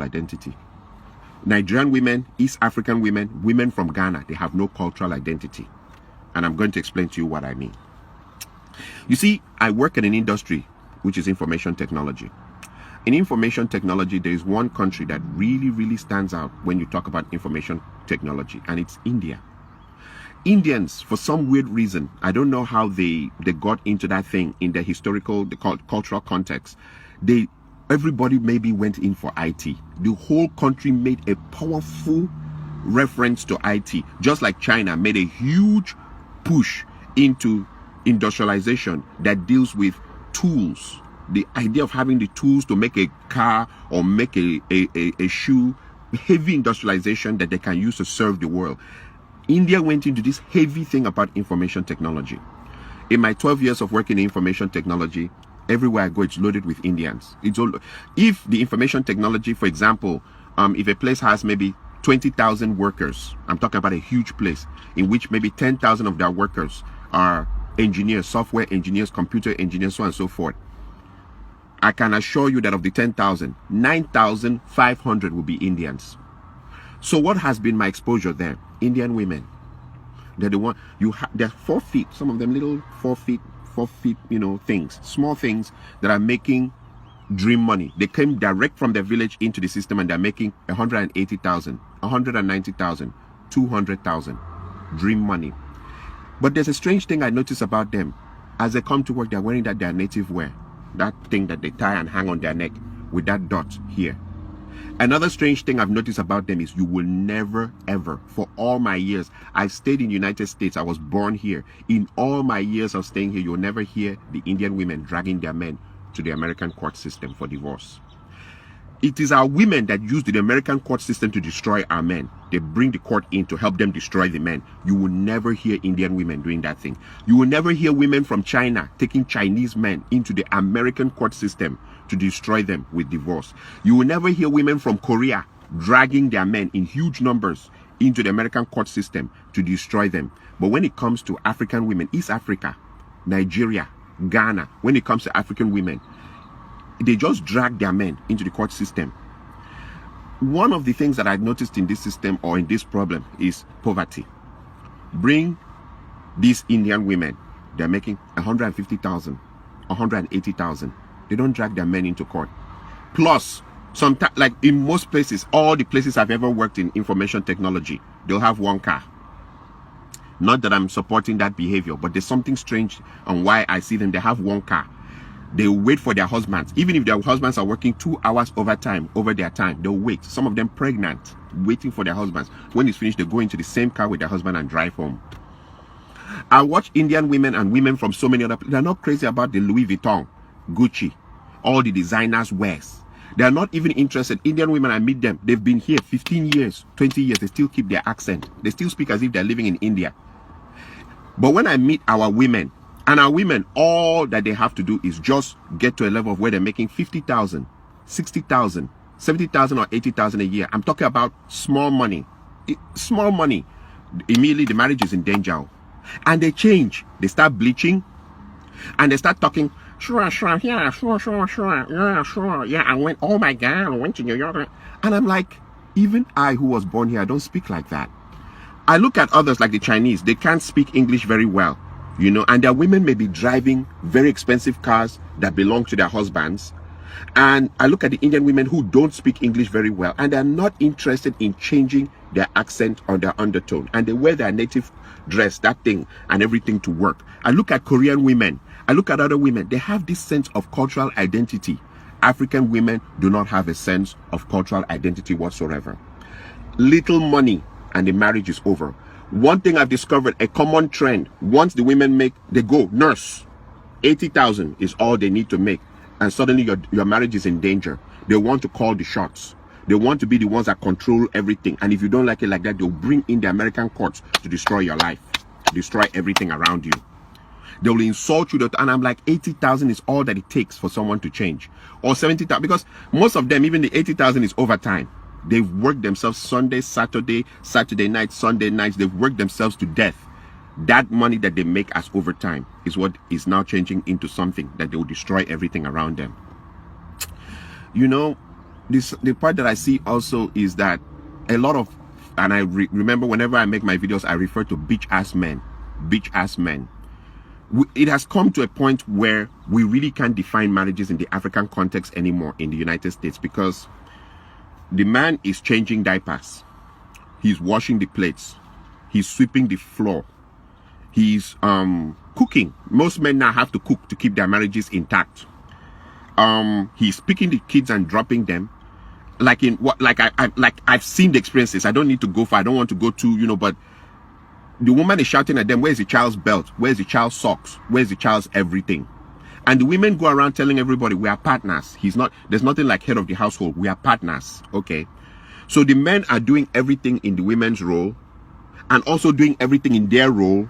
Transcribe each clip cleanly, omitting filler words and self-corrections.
identity. Nigerian women, East African women, women from Ghana, they have no cultural identity. And I'm going to explain to you what I mean. You see, I work in an industry which is information technology. In information technology, there is one country that really stands out when you talk about information technology, and it's India. Indians, for some weird reason, I don't know how they got into that thing in the historical, the cultural context. Everybody maybe went in for IT. The whole country made a powerful reference to IT, just like China made a huge push into industrialization that deals with tools. The idea of having the tools to make a car or make a shoe, heavy industrialization that they can use to serve the world. India went into this heavy thing about information technology. In my 12 years of working in information technology, everywhere I go, it's loaded with Indians. If the information technology, for example, if a place has maybe 20,000 workers, I'm talking about a huge place, in which maybe 10,000 of their workers are engineers, software engineers, computer engineers, so on and so forth. I can assure you that of the 10,000, 9,500 will be Indians. So what has been my exposure there? Indian women. They're the one, they're 4 feet, some of them little 4 feet, things, small things that are making dream money. They came direct from their village into the system and they're making 180,000, 190,000, 200,000 dream money. But there's a strange thing I notice about them. As they come to work, they're wearing their native wear. That thing that they tie and hang on their neck with that dot here. Another strange thing I've noticed about them is you will never, ever, for all my years, I stayed in the United States, I was born here. In all my years of staying here, you'll never hear the Indian women dragging their men to the American court system for divorce. It is our women that use the American court system to destroy our men. They bring the court in to help them destroy the men. You will never hear Indian women doing that thing. You will never hear women from China taking Chinese men into the American court system to destroy them with divorce. You will never hear women from Korea dragging their men in huge numbers into the American court system to destroy them. But when it comes to African women, East Africa, Nigeria, Ghana, when it comes to African women, they just drag their men into the court system. One of the things that I've noticed in this system or in this problem is poverty. Bring these Indian women, they're making 150,000, 180,000. They don't drag their men into court. Plus, sometimes, like in most places, all the places I've ever worked in information technology, they'll have one car. Not that I'm supporting that behavior, but there's something strange on why I see them. They have one car. They wait for their husbands. Even if their husbands are working 2 hours overtime over their time, they'll wait. Some of them pregnant, waiting for their husbands. When it's finished, they go into the same car with their husband and drive home. I watch Indian women and women from so many other places. They're not crazy about the Louis Vuitton, Gucci, all the designers wears. They're not even interested. Indian women, I meet them. They've been here 15 years, 20 years. They still keep their accent. They still speak as if they're living in India. But when I meet our women, and our women, all that they have to do is just get to a level of where they're making 50,000, 60,000, 70,000 or 80,000 a year. I'm talking about small money. Small money. Immediately the marriage is in danger. And they change. They start bleaching. And they start talking, sure, yeah, sure. Yeah, oh my God, I went to New York. And I'm like, even I who was born here, I don't speak like that. I look at others like the Chinese. They can't speak English very well. And their women may be driving very expensive cars that belong to their husbands. And I look at the Indian women who don't speak English very well, and they're not interested in changing their accent or their undertone. And they wear their native dress, that thing, and everything to work. I look at Korean women. I look at other women. They have this sense of cultural identity. African women do not have a sense of cultural identity whatsoever. Little money, and the marriage is over. One thing I've discovered, a common trend, once the women they go, nurse, 80,000 is all they need to make. And suddenly your marriage is in danger. They want to call the shots. They want to be the ones that control everything. And if you don't like it like that, they'll bring in the American courts to destroy your life, destroy everything around you. They will insult you. And I'm like, 80,000 is all that it takes for someone to change. Or 70,000, because most of them, even the 80,000 is overtime. They've worked themselves Sunday, Saturday night, Sunday nights. They've worked themselves to death. That money that they make as overtime is what is now changing into something that they will destroy everything around them. the part that I see also is that a lot of, and I remember whenever I make my videos, I refer to bitch ass men. It has come to a point where we really can't define marriages in the African context anymore in the United States, because the man is changing diapers, he's washing the plates, he's sweeping the floor, he's cooking. Most men now have to cook to keep their marriages intact. He's picking the kids and dropping them. Like in what, like I've seen the experiences. I don't need to go far. I don't want to go to, but the woman is shouting at them, where's the child's belt? Where's the child's socks? Where's the child's everything? And the women go around telling everybody, we are partners. There's nothing like head of the household. We are partners. Okay. So the men are doing everything in the women's role and also doing everything in their role,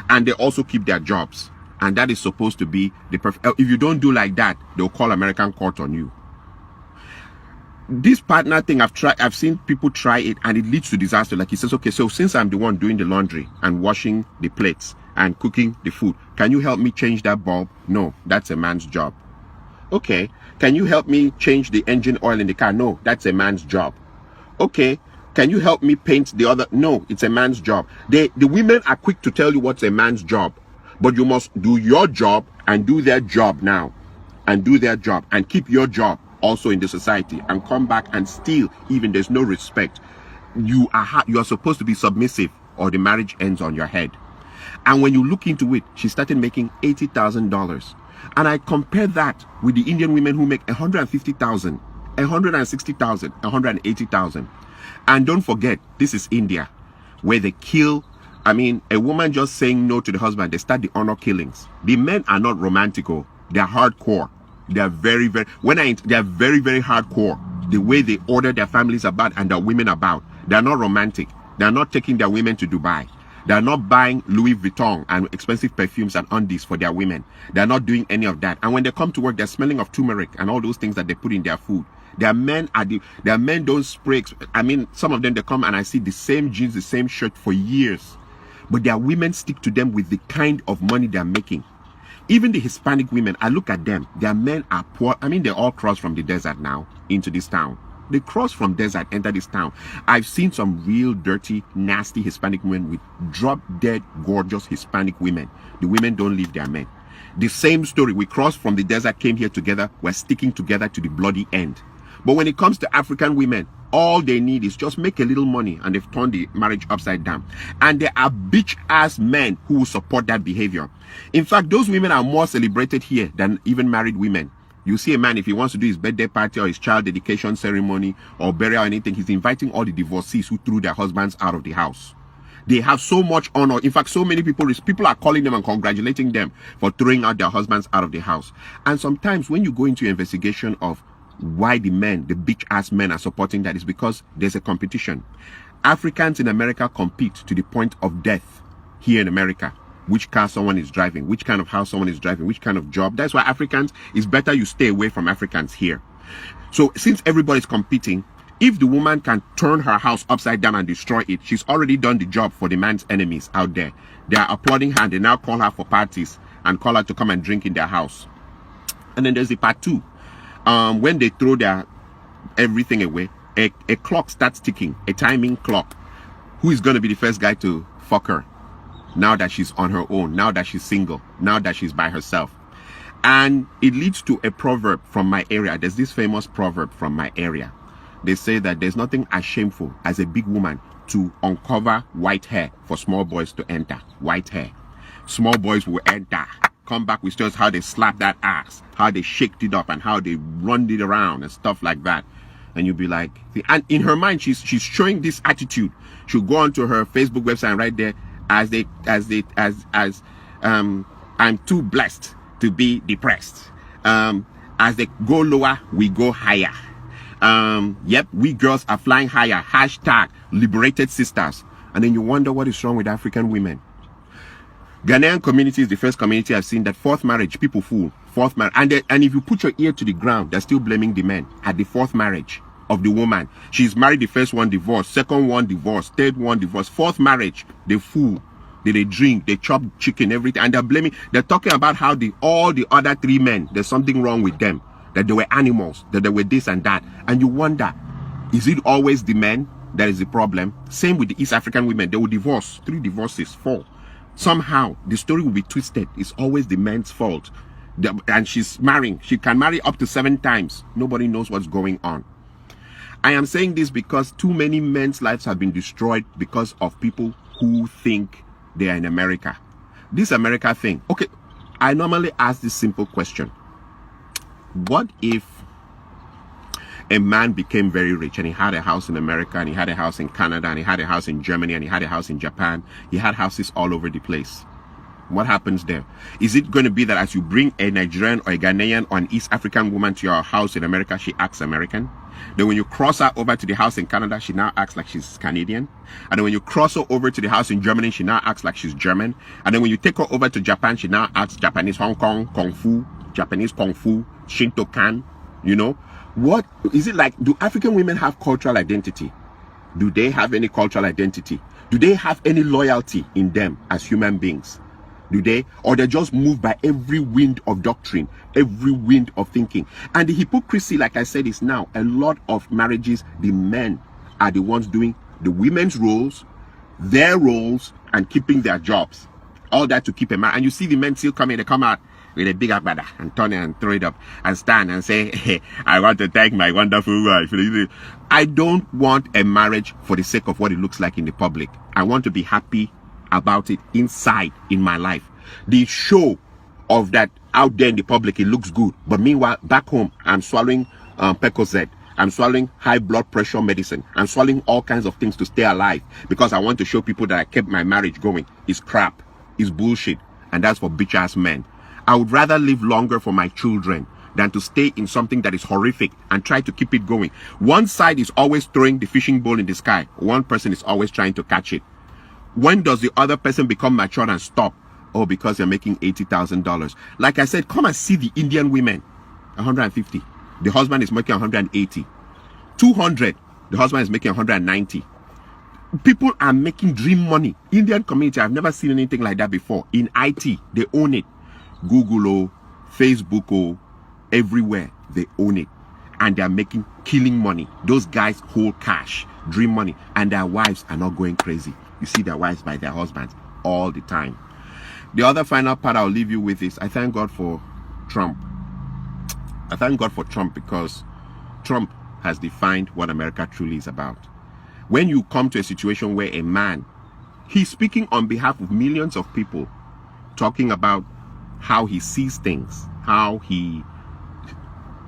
and they also keep their jobs. And that is supposed to be the perfect. If you don't do like that, they'll call American court on you. This partner thing, I've seen people try it, and it leads to disaster. Like he says, okay, so since I'm the one doing the laundry and washing the plates and cooking the food, can you help me change that bulb? No, that's a man's job. Okay, can you help me change the engine oil in the car? No, that's a man's job. Okay, can you help me paint the other? No, it's a man's job. The women are quick to tell you what's a man's job, but you must do your job and do their job now, and do their job and keep your job also in the society, and come back and still, even there's no respect, you are supposed to be submissive, or the marriage ends on your head. And when you look into it, she started making $80,000, and I compare that with the Indian women who make 150,000, 160,000, 180,000. And don't forget, this is India, where they kill. I mean, a woman just saying no to the husband, they start the honor killings. The men are not romantical, they're hardcore. They are very, very, they are very, very hardcore. The way they order their families about and their women about. They are not romantic. They are not taking their women to Dubai. They are not buying Louis Vuitton and expensive perfumes and undies for their women. They are not doing any of that. And when they come to work, they're smelling of turmeric and all those things that they put in their food. Their men don't spray. I mean, some of them, they come and I see the same jeans, the same shirt for years. But their women stick to them with the kind of money they're making. Even the Hispanic women, I look at them, their men are poor. I mean, they all cross from the desert now into this town. They cross from desert, enter this town. I've seen some real dirty, nasty Hispanic women with drop-dead, gorgeous Hispanic women. The women don't leave their men. The same story, we crossed from the desert, came here together, we're sticking together to the bloody end. But when it comes to African women, all they need is just make a little money, and they've turned the marriage upside down. And there are bitch-ass men who will support that behavior. In fact, those women are more celebrated here than even married women. You see a man, if he wants to do his birthday party or his child dedication ceremony or burial or anything, he's inviting all the divorcees who threw their husbands out of the house. They have so much honor. In fact, so many people are calling them and congratulating them for throwing out their husbands out of the house. And sometimes when you go into investigation of why the bitch-ass men are supporting that, is because there's a competition. Africans in America compete to the point of death here in America. Which car someone is driving, which kind of house someone is driving, which kind of job. That's why Africans, it's better you stay away from Africans here. So since everybody's competing, if the woman can turn her house upside down and destroy it, she's already done the job for the man's enemies out there. They are applauding her, and they now call her for parties and call her to come and drink in their house. And then there's the part two. When they throw their everything away, a clock starts ticking, a timing clock. Who is going to be the first guy to fuck her? Now that she's on her own, now that she's single, now that she's by herself. And it leads to a proverb from my area. There's this famous proverb from my area. They say that there's nothing as shameful as a big woman to uncover white hair for small boys to enter. White hair. Small boys will enter. Come back with stories how they slap that ass, how they shaked it up, and how they run it around and stuff like that. And you'll be like, and in her mind, she's showing this attitude. She'll go onto her Facebook website and right there, I'm too blessed to be depressed. As they go lower, we go higher. Yep, we girls are flying higher. Hashtag liberated sisters. And then you wonder what is wrong with African women. Ghanaian community is the first community I've seen that fourth marriage, people fool. Fourth marriage. And if you put your ear to the ground, they're still blaming the men at the fourth marriage of the woman. She's married, the first one divorced, second one divorced, third one divorced, fourth marriage, they fool. They drink, they chop chicken, everything. And they're talking about how all the other three men, there's something wrong with them. that they were animals, that they were this and that. And you wonder, is it always the men that is the problem? Same with the East African women. They will divorce, 3 divorces, 4. Somehow, the story will be twisted. It's always the men's fault. And she's marrying. She can marry up to 7 times. Nobody knows what's going on. I am saying this because too many men's lives have been destroyed because of people who think they are in America. This America thing. Okay, I normally ask this simple question. What if a man became very rich and he had a house in America, and he had a house in Canada, and he had a house in Germany, and he had a house in Japan? He had houses all over the place. What happens there? Is it going to be that as you bring a Nigerian or a Ghanaian or an East African woman to your house in America, she acts American? Then when you cross her over to the house in Canada, she now acts like she's Canadian. And then when you cross her over to the house in Germany, she now acts like she's German. And then when you take her over to Japan, she now acts Japanese Hong Kong, Kung Fu, Japanese Kung Fu, Shinto-kan, you know? What is it like? Do African women have cultural identity? Do they have any cultural identity? Do they have any loyalty in them as human beings? Do they? Or they're just moved by every wind of doctrine, every wind of thinking. And the hypocrisy, like I said, is now a lot of marriages, the men are the ones doing the women's roles, their roles, and keeping their jobs. All that to keep a man. And you see the men still coming, they come out with a big agbada and turn it and throw it up and stand and say, hey, I want to thank my wonderful wife. I don't want a marriage for the sake of what it looks like in the public. I want to be happy about it inside in my life. The show of that out there in the public, it looks good, but meanwhile back home I'm swallowing Percocet, I'm swallowing high blood pressure medicine, I'm swallowing all kinds of things to stay alive because I want to show people that I kept my marriage going. It's crap, it's bullshit, and that's for bitch ass men. I would rather live longer for my children than to stay in something that is horrific and try to keep it going. One side is always throwing the fishing bowl in the sky, one person is always trying to catch it. When does the other person become mature and stop? Oh, because they're making $80,000. Like I said, come and see the Indian women. 150. The husband is making 180. 200. The husband is making 190. People are making dream money. Indian community, I've never seen anything like that before. In IT, they own it. Google, Facebook, everywhere, they own it. And they're making killing money. Those guys hold cash, dream money, and their wives are not going crazy. You see their wives by their husbands all the time. The other final part I'll leave you with is I thank God for Trump. I thank God for Trump because Trump has defined what America truly is about. When you come to a situation where a man, he's speaking on behalf of millions of people, talking about how he sees things, how he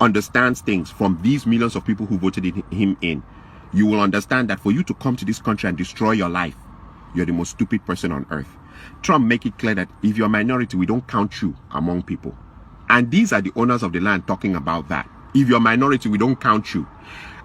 understands things from these millions of people who voted him in, you will understand that for you to come to this country and destroy your life, you're the most stupid person on earth. Trump make it clear that if you're a minority, we don't count you among people. And these are the owners of the land talking about that. If you're a minority, we don't count you.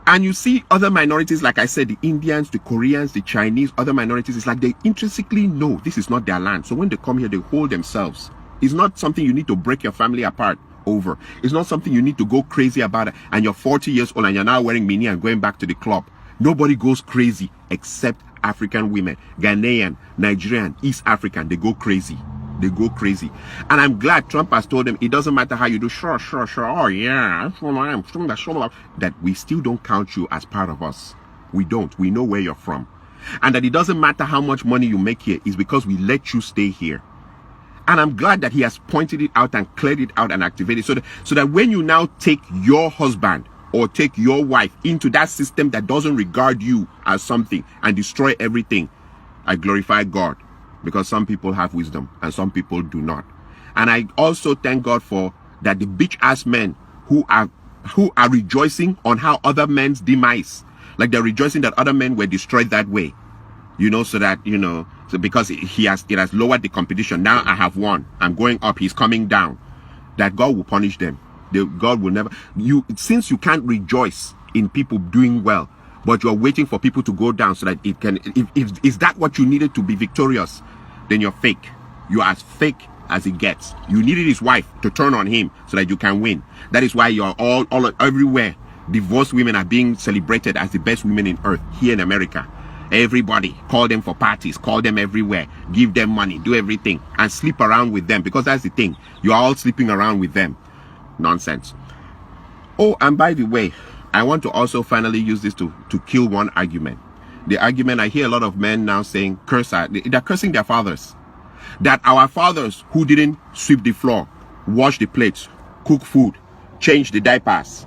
And you see other minorities, like I said, the Indians, the Koreans, the Chinese, other minorities, it's like they intrinsically know this is not their land. So when they come here, they hold themselves. It's not something you need to break your family apart over. It's not something you need to go crazy about it. And you're 40 years old and you're now wearing mini and going back to the club. Nobody goes crazy except African women, Ghanaian, Nigerian, East African. They go crazy. They go crazy. And I'm glad Trump has told them it doesn't matter how you do. Sure. Oh yeah, that we still don't count you as part of us. We don't. We know where you're from. And that it doesn't matter how much money you make here. It's because we let you stay here. And I'm glad that he has pointed it out and cleared it out and activated it so that when you now take your husband or take your wife into that system that doesn't regard you as something and destroy everything, I glorify God, because some people have wisdom and some people do not. And I also thank God for that the bitch ass men who are rejoicing on how other men's demise, like they're rejoicing that other men were destroyed that way, you know, so that, you know, so because it has lowered the competition. Now I have won. I'm going up. He's coming down. That God will punish them. God will never. Since you can't rejoice in people doing well, but you're waiting for people to go down so that it can. If is that what you needed to be victorious, then you're fake. You're as fake as it gets. You needed his wife to turn on him so that you can win. That is why you're all everywhere. Divorced women are being celebrated as the best women in earth here in America. Everybody, call them for parties, call them everywhere, give them money, do everything, and sleep around with them, because that's the thing. You're all sleeping around with them. Nonsense. Oh, and by the way, I want to also finally use this to kill one argument. The argument I hear a lot of men now saying, they're cursing their fathers. That our fathers who didn't sweep the floor, wash the plates, cook food, change the diapers,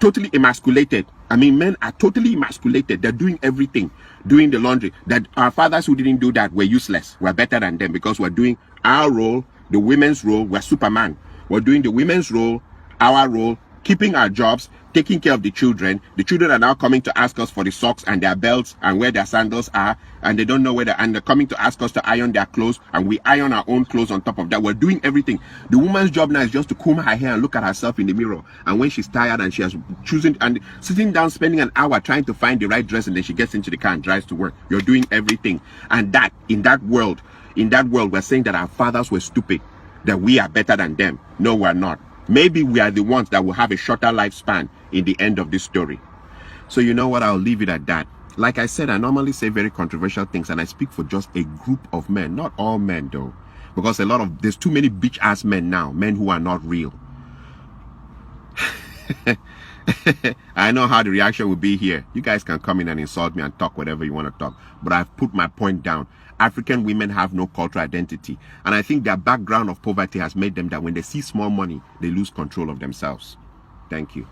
totally emasculated. I mean, men are totally emasculated. They're doing everything, doing the laundry. That our fathers who didn't do that were useless. We're better than them because we're doing our role, the women's role. We're Superman. We're doing the women's role, our role, keeping our jobs, taking care of the children. The children are now coming to ask us for the socks and their belts and where their sandals are, and they don't know where and they're coming to ask us to iron their clothes, and we iron our own clothes on top of that. We're doing everything. The woman's job now is just to comb her hair and look at herself in the mirror, and when she's tired and she has choosing and sitting down spending an hour trying to find the right dress, and then she gets into the car and drives to work. You're doing everything. And that in that world we're saying that our fathers were stupid, that we are better than them. No, we're not. Maybe we are the ones that will have a shorter lifespan in the end of this story. So you know what, I'll leave it at that. Like I said, I normally say very controversial things, and I speak for just a group of men, not all men though, because there's too many bitch ass men now, men who are not real. I know how the reaction will be here. You guys can come in and insult me and talk whatever you want to talk, but I've put my point down. African women have no cultural identity, and I think their background of poverty has made them that when they see small money, they lose control of themselves. Thank you.